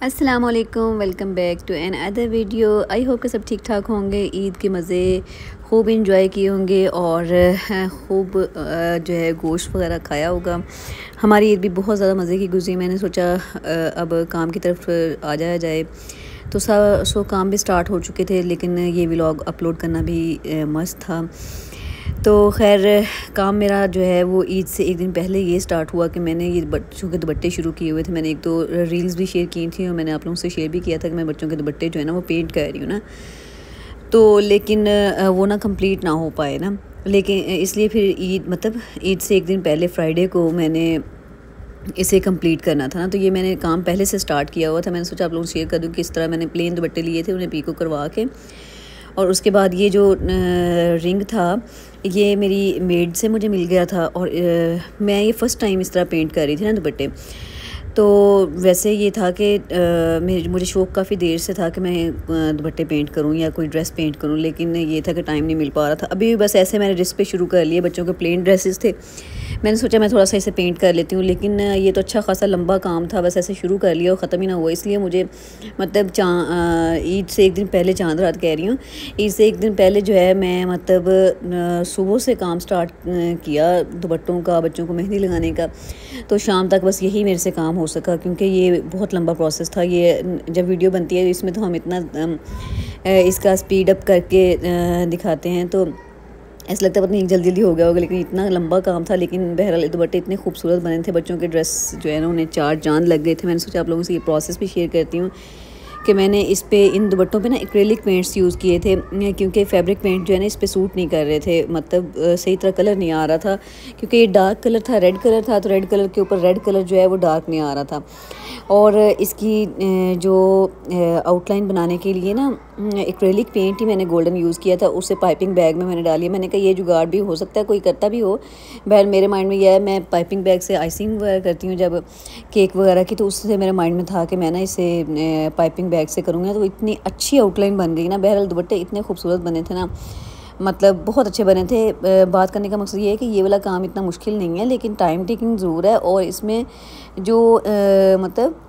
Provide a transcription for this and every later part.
अस्सलामुअलैकुम, welcome back to another video. I hope कि सब ठीक ठाक होंगे। ईद के मज़े खूब इंजॉय किए होंगे और खूब जो है गोश्त वगैरह खाया होगा। हमारी ईद भी बहुत ज़्यादा मज़े की गुजरी। मैंने सोचा अब काम की तरफ आ जाया जाए, तो सो काम भी स्टार्ट हो चुके थे, लेकिन ये व्लॉग अपलोड करना भी मस्त था। तो खैर काम मेरा जो है वो ईद से एक दिन पहले ये स्टार्ट हुआ कि मैंने ये बच्चों के दुपट्टे शुरू किए हुए थे। मैंने एक दो रील्स भी शेयर की थी और मैंने आप लोगों से शेयर भी किया था कि मैं बच्चों के दुपट्टे जो है ना वो पेंट कर रही हूँ ना, तो लेकिन वो ना कंप्लीट ना हो पाए ना, लेकिन इसलिए फिर ईद से एक दिन पहले फ्राइडे को मैंने इसे कंप्लीट करना था ना, तो ये मैंने काम पहले से स्टार्ट किया हुआ था। मैंने सोचा आप लोगों से शेयर कर दूँ कि इस तरह मैंने प्लेन दुपट्टे लिए थे, उन्हें पीको करवा के, और उसके बाद ये जो रिंग था ये मेरी मेड से मुझे मिल गया था। और मैं ये फ़र्स्ट टाइम इस तरह पेंट कर रही थी ना दुपट्टे। तो वैसे ये था कि मुझे शौक़ काफ़ी देर से था कि मैं दुपट्टे पेंट करूं या कोई ड्रेस पेंट करूं, लेकिन ये था कि टाइम नहीं मिल पा रहा था। अभी भी बस ऐसे मैंने ड्रेस पे शुरू कर लिए, बच्चों के प्लेन ड्रेसेस थे, मैंने सोचा मैं थोड़ा सा इसे पेंट कर लेती हूँ, लेकिन ये तो अच्छा खासा लंबा काम था, बस ऐसे शुरू कर लिया और ख़त्म ही ना हुआ। इसलिए मुझे मतलब ईद से एक दिन पहले, चांद रात कह रही हूँ, ईद से एक दिन पहले जो है मैं सुबह से काम स्टार्ट किया दुपट्टों का, बच्चों को मेहंदी लगाने का। तो शाम तक बस यही मेरे से काम हो सका, क्योंकि ये बहुत लंबा प्रोसेस था। ये जब वीडियो बनती है इसमें तो हम इतना इसका स्पीड अप करके दिखाते हैं, तो ऐसा लगता है पता नहीं जल्दी जल्दी हो गया होगा, लेकिन इतना लंबा काम था। लेकिन बहरहाल दुपट्टे इतने खूबसूरत बने थे, बच्चों के ड्रेस जो है ना उन्हें चार चांद लग गए थे। मैंने सोचा आप लोगों से ये प्रोसेस भी शेयर करती हूँ कि मैंने इन दुपट्टों पे ना एक्रेलिक पेंट्स यूज़ किए थे, क्योंकि फैब्रिक पेंट जो है ना इस पे सूट नहीं कर रहे थे, मतलब सही तरह कलर नहीं आ रहा था, क्योंकि ये डार्क कलर था, रेड कलर था, तो रेड कलर के ऊपर रेड कलर जो है वो डार्क नहीं आ रहा था। और इसकी जो आउटलाइन बनाने के लिए ना एक्रेलिक पेंट ही मैंने गोल्डन यूज़ किया था, उससे पाइपिंग बैग में मैंने डाली। मैंने कहा ये जुगाड़ भी हो सकता है, कोई करता भी हो। बहर मेरे माइंड में यह है, मैं पाइपिंग बैग से आइसिंग वगैरह करती हूँ जब केक वगैरह की, तो उससे मेरे माइंड में था कि मैं ना इसे पाइपिंग बैग से करूँगा। तो इतनी अच्छी आउटलाइन बन गई ना, बहरहाल दुपट्टे इतने खूबसूरत बने थे ना, मतलब बहुत अच्छे बने थे। बात करने का मकसद ये है कि ये वाला काम इतना मुश्किल नहीं है, लेकिन टाइम टेकिंग ज़रूर है, और इसमें जो मतलब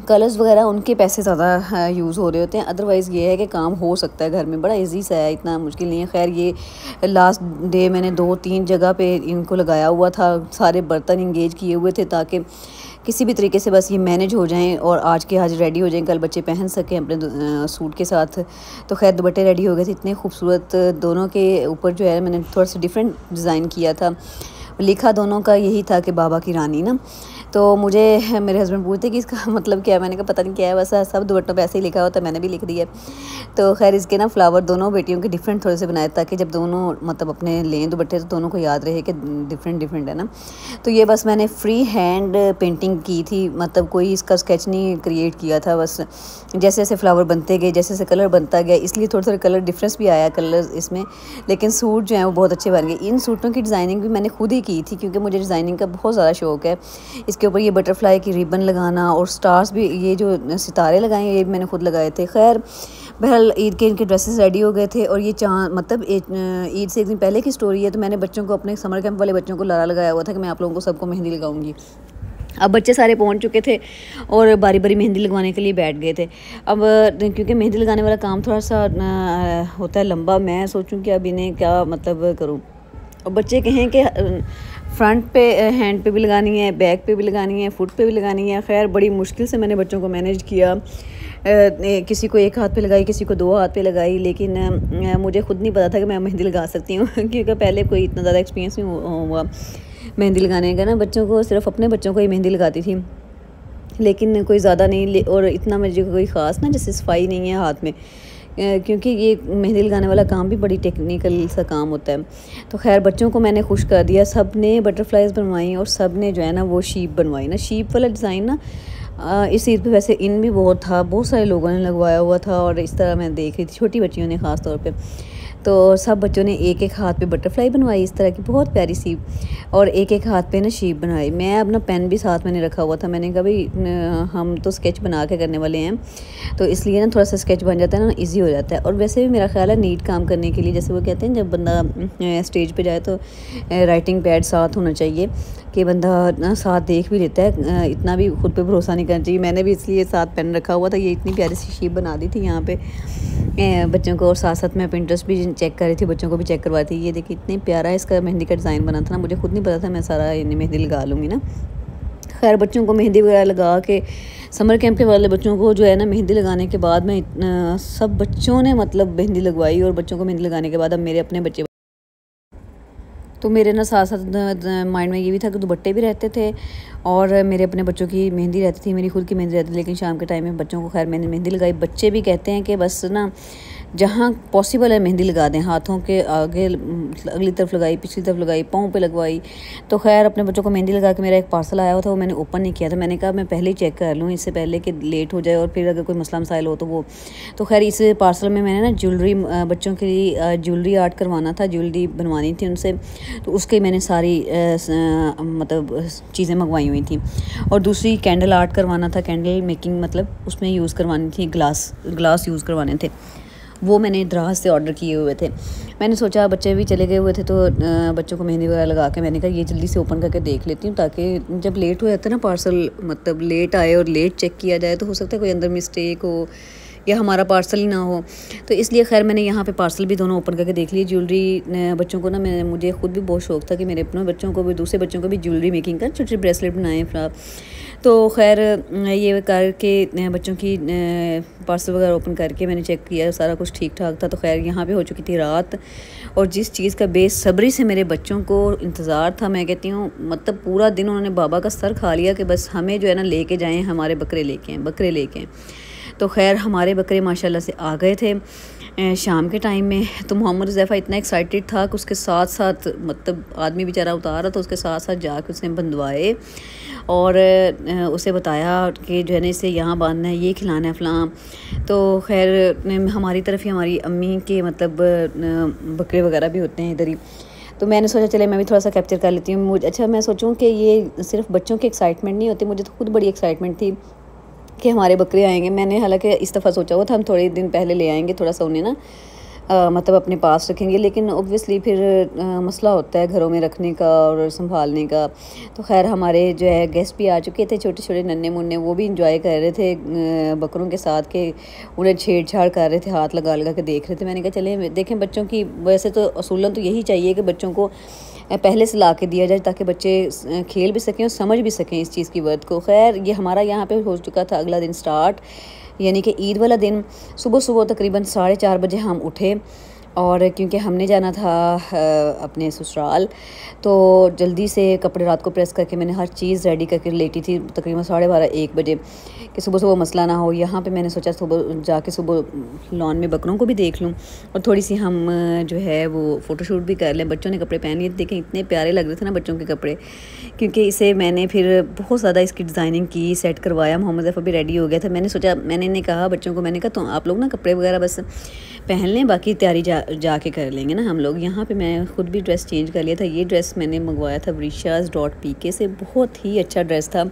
कलर्स वगैरह उनके पैसे ज़्यादा यूज़ हो रहे होते हैं। अदरवाइज़ ये है कि काम हो सकता है घर में, बड़ा इजी सा है, इतना मुश्किल नहीं है। खैर ये लास्ट डे मैंने 2-3 जगह पे इनको लगाया हुआ था, सारे बर्तन इंगेज किए हुए थे, ताकि किसी भी तरीके से बस ये मैनेज हो जाएं और आज के आज रेडी हो जाएं, कल बच्चे पहन सकें अपने सूट के साथ। तो खैर दुपट्टे रेडी हो गए थे, इतने खूबसूरत। दोनों के ऊपर जो है मैंने थोड़ा सा डिफरेंट डिज़ाइन किया था, लिखा दोनों का यही था कि बाबा की रानी ना। तो मुझे मेरे हस्बैंड पूछते कि इसका मतलब क्या है, मैंने कहा पता नहीं क्या है, बस सब दुपट्टों पे ऐसे ही लिखा होता है, मैंने भी लिख दिया। तो खैर इसके ना फ्लावर दोनों बेटियों के डिफरेंट थोड़े से बनाए, ताकि जब दोनों मतलब अपने लें दुपट्टे तो दोनों को याद रहे कि डिफरेंट डिफरेंट है ना। तो ये बस मैंने फ्री हैंड पेंटिंग की थी, मतलब कोई इसका स्केच नहीं क्रिएट किया था, बस जैसे जैसे फ्लावर बनते गए, जैसे जैसे कलर बनता गया, इसलिए थोड़ा थोड़ा कलर डिफरेंस भी आया कलर इसमें, लेकिन सूट जो है वो बहुत अच्छे बन गए। इन सूटों की डिज़ाइनिंग भी मैंने खुद ही की थी, क्योंकि मुझे डिज़ाइनिंग का बहुत ज़्यादा शौक़ है। इसके ऊपर ये बटरफ्लाई की रिबन लगाना और स्टार्स भी, ये जो सितारे लगाए ये मैंने खुद लगाए थे। खैर बहरहाल ईद के इनके ड्रेसेस रेडी हो गए थे, और ये मतलब ईद से एक दिन पहले की स्टोरी है। तो मैंने बच्चों को, अपने समर कैंप वाले बच्चों को लारा लगाया हुआ था कि मैं आप लोगों को सबको मेहंदी लगाऊंगी। अब बच्चे सारे पहुंच चुके थे और बारी बारी मेहंदी लगवाने के लिए बैठ गए थे। अब क्योंकि मेहंदी लगाने वाला काम थोड़ा सा होता है लंबा, मैं सोचूं कि अब इन्हें क्या मतलब करूं। और बच्चे कहें कि फ्रंट पे हैंड पे भी लगानी है, बैक पे भी लगानी है, फुट पे भी लगानी है। खैर बड़ी मुश्किल से मैंने बच्चों को मैनेज किया, किसी को एक हाथ पे लगाई, किसी को 2 हाथ पे लगाई, लेकिन मुझे खुद नहीं पता था कि मैं मेहंदी लगा सकती हूँ क्योंकि पहले कोई इतना ज़्यादा एक्सपीरियंस नहीं हुआ मेहंदी लगाने का ना। बच्चों को, सिर्फ अपने बच्चों को ही मेहंदी लगाती थी, लेकिन कोई ज़्यादा नहीं, और इतना मुझे कोई ख़ास ना जैसे सफाई नहीं है हाथ में, क्योंकि ये मेहंदी लगाने वाला काम भी बड़ी टेक्निकल सा काम होता है। तो खैर बच्चों को मैंने खुश कर दिया, सब ने बटरफ्लाइज बनवाई और सब ने जो है ना वो शीप बनवाई ना। शीप वाला डिज़ाइन ना इस ईद पे वैसे इन भी बहुत था, बहुत सारे लोगों ने लगवाया हुआ था, और इस तरह मैं देख रही थी छोटी बच्चियों ने ख़ास तौर पे। तो सब बच्चों ने एक एक हाथ पे बटरफ्लाई बनवाई इस तरह की बहुत प्यारी सी, और एक एक हाथ पे ना शीप बनवाई। मैं अपना पेन भी साथ मैंने रखा हुआ था, मैंने कहा भाई हम तो स्केच बना के करने वाले हैं, तो इसलिए ना थोड़ा सा स्केच बन जाता है ना, ईजी हो जाता है। और वैसे भी मेरा ख्याल है नीट काम करने के लिए, जैसे वो कहते हैं जब बंदा स्टेज पे जाए तो राइटिंग पैड साथ होना चाहिए कि बंदा ना साथ देख भी लेता है, इतना भी खुद पे भरोसा नहीं करना चाहिए। मैंने भी इसलिए साथ पेन रखा हुआ था। ये इतनी प्यारी सी शीप बना दी थी यहाँ पे बच्चों को, और साथ साथ मैं पिंटरेस्ट भी चेक कर रही थी, बच्चों को भी चेक करवाती थी। ये देखिए इतनी प्यारा इसका मेहंदी का डिज़ाइन बना था ना, मुझे खुद नहीं पता था मैं सारा मेहंदी लगा लूँगी ना। खैर बच्चों को मेहंदी वगैरह लगा के, समर कैंप के वाले बच्चों को जो है ना मेहंदी लगाने के बाद में सब बच्चों ने मतलब मेहंदी लगवाई, और बच्चों को मेहंदी लगाने के बाद अब मेरे अपने बच्चे, तो मेरे ना साथ साथ माइंड में ये भी था कि दुपट्टे भी रहते थे और मेरे अपने बच्चों की मेहंदी रहती थी, मेरी खुद की मेहंदी रहती थी। लेकिन शाम के टाइम में बच्चों को खैर मैंने मेहंदी लगाई। बच्चे भी कहते हैं कि बस ना जहाँ पॉसिबल है मेहंदी लगा दें, हाथों के आगे अगली तरफ लगाई, पिछली तरफ लगाई, पाँव पे लगवाई। तो खैर अपने बच्चों को मेहंदी लगा के मेरा एक पार्सल आया हुआ था, वो मैंने ओपन नहीं किया था। मैंने कहा मैं पहले ही चेक कर लूँ इससे पहले कि लेट हो जाए और फिर अगर कोई मसला मसाइल हो तो वो। तो खैर इस पार्सल में मैंने ना ज्वेलरी, बच्चों के लिए ज्वेलरी आर्ट करवाना था, ज्वेलरी बनवानी थी उनसे, तो उसके मैंने सारी मतलब चीज़ें मंगवाई हुई थी। और दूसरी कैंडल आर्ट करवाना था, कैंडल मेकिंग मतलब उसमें यूज़ करवानी थी, ग्लास यूज़ करवाने थे, वो मैंने दराज से ऑर्डर किए हुए थे। मैंने सोचा बच्चे भी चले गए हुए थे तो बच्चों को मेहंदी वगैरह लगा के मैंने कहा ये जल्दी से ओपन करके देख लेती हूँ, ताकि जब लेट हो जाता है ना पार्सल, मतलब लेट आए और लेट चेक किया जाए तो हो सकता है कोई अंदर मिस्टेक हो या हमारा पार्सल ही ना हो। तो इसलिए खैर मैंने यहाँ पे पार्सल भी दोनों ओपन करके देख लिए। ज्वेलरी बच्चों को ना मुझे खुद भी बहुत शौक था कि मेरे अपने बच्चों को भी, दूसरे बच्चों को भी ज्वेलरी मेकिंग का छोटे ब्रेसलेट बनाए, फ्रॉक। तो खैर ये करके बच्चों की पार्सल वगैरह ओपन करके मैंने चेक किया, सारा कुछ ठीक ठाक था। तो खैर यहाँ पे हो चुकी थी रात, और जिस चीज़ का बेसब्री से मेरे बच्चों को इंतज़ार था, मैं कहती हूँ मतलब पूरा दिन उन्होंने बाबा का सर खा लिया कि बस हमें जो है ना लेके जाएँ, हमारे बकरे लेके आएँ, बकरे लेके आएँ। तो खैर हमारे बकरे माशाल्लाह से आ गए थे शाम के टाइम में। तो मोहम्मद ज़ैफ़ा इतना एक्साइटेड था कि उसके साथ साथ मतलब आदमी बेचारा उतारा तो उसके साथ साथ जाके उसने बंधवाए और उसे बताया कि जो है ना इसे यहाँ बांधना है, ये खिलाना है फ़लाँ। तो खैर हमारी तरफ ही हमारी अम्मी के मतलब बकरे वगैरह भी होते हैं इधर ही। तो मैंने सोचा चले मैं भी थोड़ा सा कैप्चर कर लेती हूँ। अच्छा मैं सोचूं कि ये सिर्फ बच्चों की एक्साइटमेंट नहीं होती, मुझे तो खुद बड़ी एक्साइटमेंट थी कि हमारे बकरे आएंगे। मैंने हालांकि इस दफ़ा सोचा हुआ था हम थोड़े दिन पहले ले आएंगे, थोड़ा सा उन्हें ना मतलब अपने पास रखेंगे, लेकिन ऑब्वियसली फिर मसला होता है घरों में रखने का और संभालने का। तो खैर हमारे जो है गेस्ट भी आ चुके थे, छोटे छोटे नन्हे मुन्ने, वो भी इंजॉय कर रहे थे बकरों के साथ के, उन्हें छेड़छाड़ कर रहे थे, हाथ लगा लगा के देख रहे थे। मैंने कहा चले देखें बच्चों की, वैसे तो असूलन तो यही चाहिए कि बच्चों को पहले से ला के दिया जाए ताकि बच्चे खेल भी सकें और समझ भी सकें इस चीज़ की वर्थ को। खैर ये हमारा यहाँ पे हो चुका था अगला दिन स्टार्ट, यानी कि ईद वाला दिन। सुबह सुबह तकरीबन 4:30 बजे हम उठे, और क्योंकि हमने जाना था अपने ससुराल, तो जल्दी से कपड़े रात को प्रेस करके मैंने हर चीज़ रेडी करके लेटी थी तकरीबन 12:30-1 बजे कि सुबह सुबह मसला ना हो। यहाँ पे मैंने सोचा सुबह जाके सुबह लॉन में बकरों को भी देख लूँ और थोड़ी सी हम जो है वो फ़ोटोशूट भी कर लें। बच्चों ने कपड़े पहन लिए, देखें इतने प्यारे लग रहे थे ना बच्चों के कपड़े, क्योंकि इसे मैंने फिर बहुत ज़्यादा इसकी डिज़ाइनिंग की, सेट करवाया। मोहम्मद ज़ैफ़ा भी रेडी हो गया था। मैंने सोचा, मैंने इन्हें कहा बच्चों को, मैंने कहा तो आप लोग ना कपड़े वगैरह बस पहन लें, बाकी तैयारी जाके कर लेंगे ना हम लोग। यहाँ पे मैं खुद भी ड्रेस चेंज कर लिया था। ये ड्रेस मैंने मंगवाया था wrishas.pk से, बहुत ही अच्छा ड्रेस था।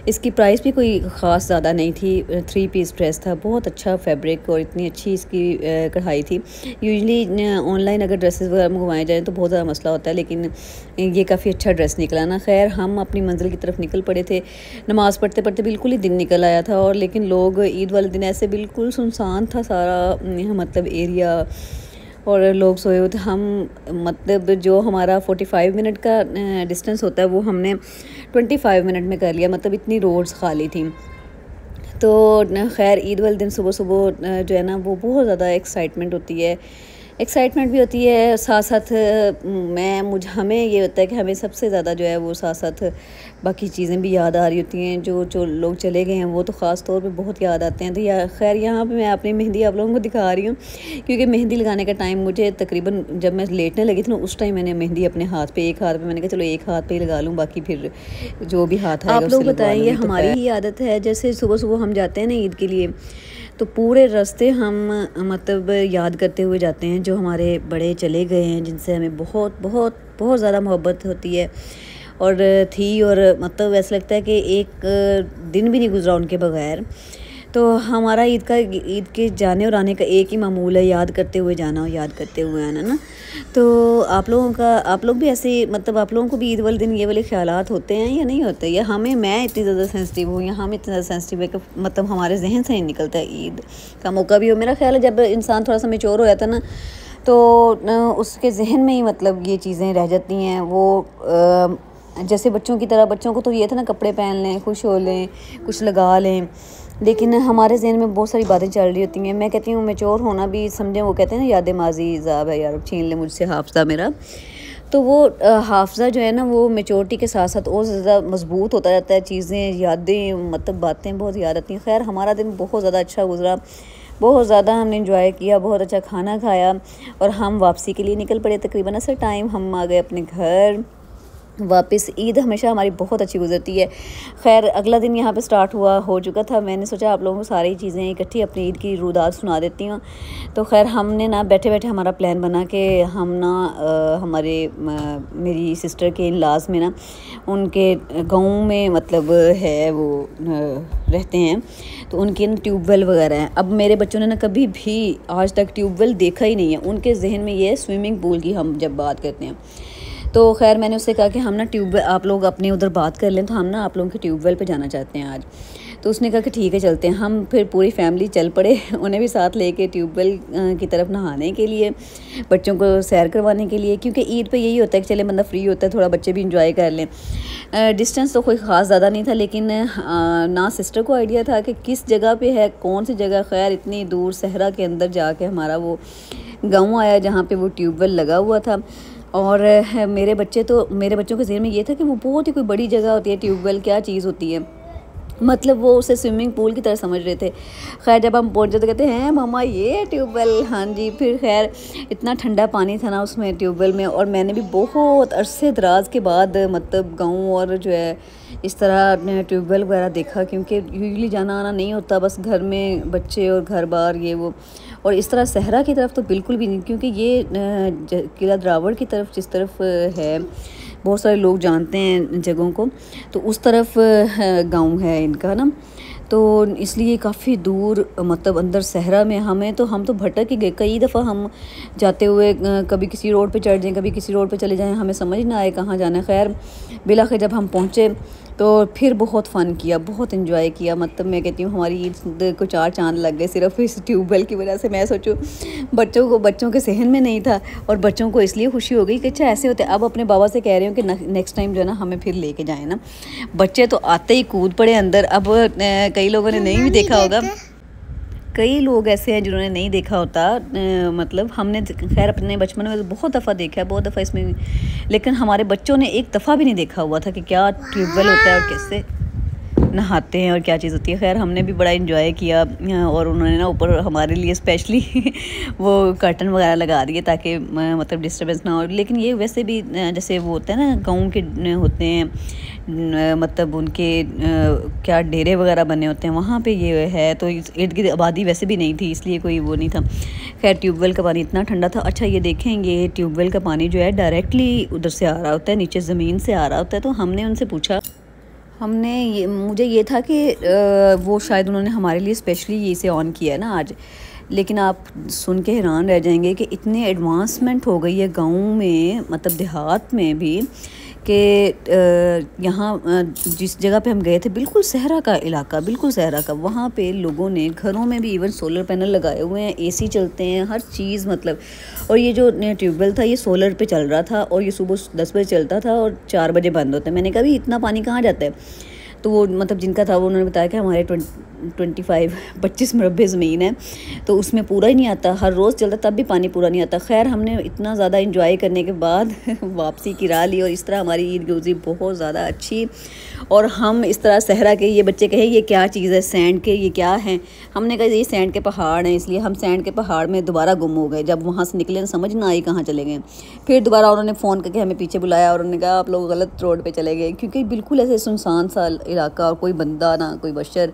इसकी प्राइस भी कोई ख़ास ज़्यादा नहीं थी, 3 पीस ड्रेस था, बहुत अच्छा फैब्रिक और इतनी अच्छी इसकी कढ़ाई थी। यूजुअली ऑनलाइन अगर ड्रेसेस वगैरह मंगवाए जाएँ तो बहुत ज़्यादा मसला होता है, लेकिन ये काफ़ी अच्छा ड्रेस निकला ना। खैर हम अपनी मंजिल की तरफ निकल पड़े थे। नमाज़ पढ़ते पढ़ते बिल्कुल ही दिन निकल आया था, और लेकिन लोग ईद वाले दिन ऐसे बिल्कुल सुनसान था सारा मतलब एरिया, और लोग सोए हुए थे। हम मतलब जो हमारा 45 मिनट का डिस्टेंस होता है वो हमने 25 मिनट में कर लिया, मतलब इतनी रोड्स खाली थी। तो खैर ईद वाले दिन सुबह सुबह जो है ना वो बहुत ज़्यादा एक्साइटमेंट होती है, एक्साइटमेंट भी होती है, साथ साथ हमें ये होता है कि हमें सबसे ज़्यादा जो है वो साथ साथ बाकी चीज़ें भी याद आ रही होती हैं। जो लोग चले गए हैं वो तो ख़ास तौर पे बहुत याद आते हैं। तो खैर यहाँ पे मैं अपनी मेहंदी आप लोगों को दिखा रही हूँ, क्योंकि मेहंदी लगाने का टाइम मुझे तकरीबन जब मैं लेटने लगी थी ना उस टाइम मैंने मेहंदी अपने हाथ पे, एक हाथ पे मैंने कहा चलो एक हाथ पे ही लगा लूँ, बाकी फिर जो भी हाथ आएगा। आप लोग बताएं, ये हमारी ही आदत है, जैसे सुबह सुबह हम जाते हैं ना ईद के लिए, तो पूरे रास्ते हम मतलब याद करते हुए जाते हैं जो हमारे बड़े चले गए हैं, जिनसे हमें बहुत बहुत बहुत ज़्यादा मोहब्बत होती है और थी। और मतलब ऐसा लगता है कि एक दिन भी नहीं गुजरा उनके बगैर। तो हमारा ईद के जाने और आने का एक ही मामूल है, याद करते हुए जाना और याद करते हुए आना ना। तो आप लोग भी ऐसे मतलब आप लोगों को भी ईद वाले दिन ये वाले ख्यालात होते हैं या नहीं होते? या मैं इतनी ज़्यादा सेंसिटिव हूँ या हम इतना ज़्यादा सेंसिटिव है कि मतलब हमारे जहन से नहीं निकलता है ईद का मौका भी हो। मेरा ख्याल है जब इंसान थोड़ा सा मैच्योर हो जाता है ना, तो उसके जहन में ही मतलब ये चीज़ें रह जाती हैं। वो जैसे बच्चों की तरह, बच्चों को तो ये था ना कपड़े पहन लें, खुश हो लें, कुछ लगा लें, लेकिन हमारे जहन में बहुत सारी बातें चल रही होती हैं। मैं कहती हूँ मैच्योर होना भी समझें, वो कहते हैं ना याद माजी ज़ाब है यार, छीन ले मुझसे हाफ़ज़ा मेरा। तो वो हाफ़ज़ा जो है ना वो मैच्योरिटी के साथ साथ और ज़्यादा मजबूत होता जाता है। चीज़ें, यादें, मतलब बातें बहुत याद आती हैं। खैर हमारा दिन बहुत ज़्यादा अच्छा गुजरा, बहुत ज़्यादा हमने इंजॉय किया, बहुत अच्छा खाना खाया और हम वापसी के लिए निकल पड़े। तकरीबन असर टाइम हम आ गए अपने घर वापस। ईद हमेशा हमारी बहुत अच्छी गुजरती है। खैर अगला दिन यहाँ पे स्टार्ट हो चुका था। मैंने सोचा आप लोगों को सारी चीज़ें इकट्ठी अपनी ईद की रुदात सुना देती हूँ। तो खैर हमने ना बैठे बैठे हमारा प्लान बना कि हम ना मेरी सिस्टर के इन-लॉज़ में ना, उनके गाँव में मतलब है वो रहते हैं, तो उनके ना ट्यूबवेल वगैरह हैं। अब मेरे बच्चों ने ना कभी भी आज तक ट्यूबवेल देखा ही नहीं है। उनके जहन में ये है स्विमिंग पूल की हम जब बात करते हैं। तो खैर मैंने उससे कहा कि हम ना ट्यूबवेल, आप लोग अपने उधर बात कर लें, तो हम ना आप लोगों के ट्यूबवेल पे जाना चाहते हैं आज। तो उसने कहा कि ठीक है चलते हैं। हम फिर पूरी फैमिली चल पड़े उन्हें भी साथ लेके ट्यूबवेल की तरफ नहाने के लिए, बच्चों को सैर करवाने के लिए, क्योंकि ईद पे यही होता है कि चले बंदा फ्री होता है, थोड़ा बच्चे भी इंजॉय कर लें। डिस्टेंस तो कोई ख़ास ज़्यादा नहीं था, लेकिन ना सिस्टर को आइडिया था कि किस जगह पे है, कौन सी जगह। खैर इतनी दूर सहरा के अंदर जाके हमारा वो गाँव आया जहाँ पे वो ट्यूबवेल लगा हुआ था। और मेरे बच्चों के ज़हन में ये था कि वो बहुत ही कोई बड़ी जगह होती है, ट्यूबवेल क्या चीज़ होती है, मतलब वो उसे स्विमिंग पूल की तरह समझ रहे थे। खैर जब हम पहुंचे तो कहते हैं मामा ये ट्यूबवेल, हाँ जी। फिर खैर इतना ठंडा पानी था ना उसमें ट्यूबवेल में, और मैंने भी बहुत अरसे दराज के बाद मतलब गाँव और जो है इस तरह ट्यूबवेल वगैरह देखा, क्योंकि यूजली जाना आना नहीं होता, बस घर में बच्चे और घर बार ये वो। और इस तरह सहरा की तरफ तो बिल्कुल भी नहीं, क्योंकि ये किला द्रावड़ की तरफ जिस तरफ है बहुत सारे लोग जानते हैं जगहों को, तो उस तरफ गांव है इनका ना। तो इसलिए काफ़ी दूर मतलब अंदर सहरा में हम तो भटक ही गए। कई दफ़ा हम जाते हुए कभी किसी रोड पे चढ़ जाएं, कभी किसी रोड पे चले जाएं, हमें समझ ना आए कहाँ जाना है। खैर बिलाखिर जब हम पहुँचे तो फिर बहुत फ़न किया, बहुत इन्जॉय किया। मतलब मैं कहती हूँ हमारी ईद को 4 चांद लग गए सिर्फ इस ट्यूबवेल की वजह से। मैं सोचूं बच्चों के सहन में नहीं था, और बच्चों को इसलिए खुशी हो गई कि अच्छा ऐसे होते। अब अपने बाबा से कह रही हूँ कि नेक्स्ट टाइम जो है ना हमें फिर लेके जाएँ ना। बच्चे तो आते ही कूद पड़े अंदर। अब कई लोगों ने नहीं भी देखा होगा, कई लोग ऐसे हैं जिन्होंने नहीं देखा होता। मतलब हमने खैर अपने बचपन में बहुत दफ़ा देखा है, बहुत दफ़ा इसमें, लेकिन हमारे बच्चों ने एक दफ़ा भी नहीं देखा हुआ था कि क्या ट्यूबवेल होता है और कैसे नहाते हैं और क्या चीज़ होती है। खैर हमने भी बड़ा एंजॉय किया, और उन्होंने ना ऊपर हमारे लिए स्पेशली वो कर्टन वगैरह लगा दिए ताकि मतलब डिस्टर्बेंस ना हो। लेकिन ये वैसे भी जैसे वो होता है ना गाँव के होते हैं, मतलब उनके क्या डेरे वगैरह बने होते हैं, वहाँ पे ये है। तो इर्द गिर्द आबादी वैसे भी नहीं थी, इसलिए कोई वो नहीं था। खैर ट्यूबवेल का पानी इतना ठंडा था। अच्छा ये देखें, ये ट्यूबवेल का पानी जो है डायरेक्टली उधर से आ रहा होता है, नीचे ज़मीन से आ रहा होता है। तो हमने उनसे पूछा, मुझे ये था कि वो शायद उन्होंने हमारे लिए स्पेशली ये इसे ऑन किया है ना आज। लेकिन आप सुन के हैरान रह जाएंगे कि इतनी एडवांसमेंट हो गई है गाँव में, मतलब देहात में भी, कि यहाँ जिस जगह पे हम गए थे बिल्कुल सहरा का इलाका, बिल्कुल सहरा का, वहाँ पे लोगों ने घरों में भी इवन सोलर पैनल लगाए हुए हैं, एसी चलते हैं, हर चीज़ मतलब। और ये जो ट्यूबवेल था ये सोलर पे चल रहा था, और ये सुबह 10 बजे चलता था और 4 बजे बंद होता है। मैंने कहा भी इतना पानी कहाँ जाता है? तो वो मतलब जिनका था वो उन्होंने बताया कि हमारे 25 मरबे ज़मीन है, तो उसमें पूरा ही नहीं आता, हर रोज़ चलता तब भी पानी पूरा नहीं आता। खैर हमने इतना ज़्यादा इंजॉय करने के बाद वापसी की राह ली, और इस तरह हमारी ईद गुज़री बहुत ज़्यादा अच्छी। और हम इस तरह सहरा के, ये बच्चे कहे ये क्या चीज़ है, सैंड के ये क्या है? हमने कहा ये सैंड के पहाड़ हैं, इसलिए हम सैंड के पहाड़ में दोबारा गुम हो गए। जब वहाँ से निकले समझ ना आई कहाँ चले गए। फिर दोबारा उन्होंने फ़ोन करके हमें पीछे बुलाया, और उन्होंने कहा आप लोग गलत रोड पर चले गए, क्योंकि बिल्कुल ऐसे सुनसान सा इलाका, और कोई बंदा ना कोई बशर।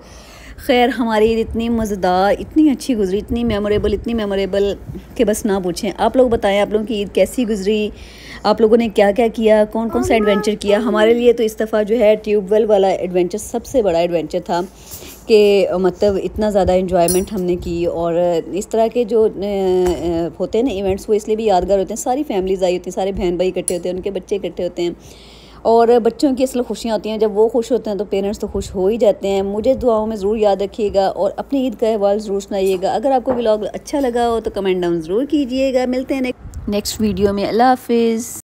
खैर हमारी ईद इतनी मज़ेदार, इतनी अच्छी गुजरी, इतनी मेमोरेबल कि बस ना पूछें। आप लोग बताएं, आप लोगों की ईद कैसी गुजरी, आप लोगों ने क्या क्या किया, कौन कौन सा एडवेंचर किया। हमारे लिए तो इस दफ़ा जो है ट्यूबवेल वाला एडवेंचर सबसे बड़ा एडवेंचर था कि मतलब इतना ज़्यादा इन्जॉयमेंट हमने की। और इस तरह के जो होते हैं ना इवेंट्स, वो इसलिए भी यादगार होते हैं। सारी फैमिलीज़ आई होती हैं, सारे बहन भाई इकट्ठे होते हैं, उनके बच्चे इकट्ठे होते हैं और बच्चों की असल खुशियाँ होती हैं। जब वो खुश होते हैं तो पेरेंट्स तो खुश हो ही जाते हैं। मुझे दुआओं में ज़रूर याद रखिएगा और अपनी ईद का अहवाल ज़रूर सुनाइएगा। अगर आपको व्लॉग अच्छा लगा हो तो कमेंट डाउन ज़रूर कीजिएगा। मिलते हैं नेक्स्ट वीडियो में। अल्लाह हाफिज़।